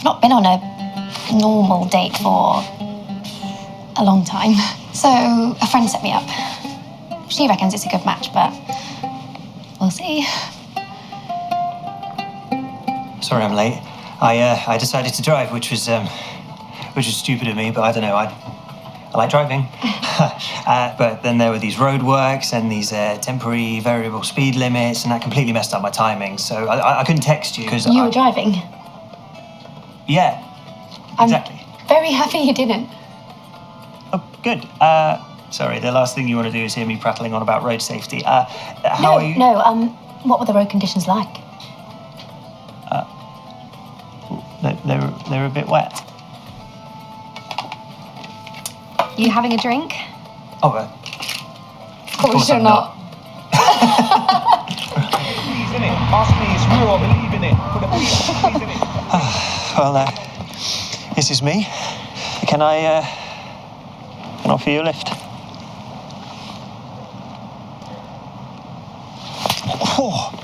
I've not been on a normal date for a long time. So a friend set me up. She reckons it's a good match, but we'll see. Sorry I'm late. I decided to drive, which was stupid of me, but I don't know, I like driving. But then there were these roadworks and these temporary variable speed limits, and that completely messed up my timing, so I couldn't text you because You were driving? Yeah, exactly. I'm very happy you didn't. Oh, good. Sorry, the last thing you want to do is hear me prattling on about road safety. How are you? No, what were the road conditions like? They're a bit wet. You having a drink? Oh, Of course you're I'm not. Ask me, it's real, I believe in it. Put a please in it. Well, this is me. Can I offer you a lift? Oh.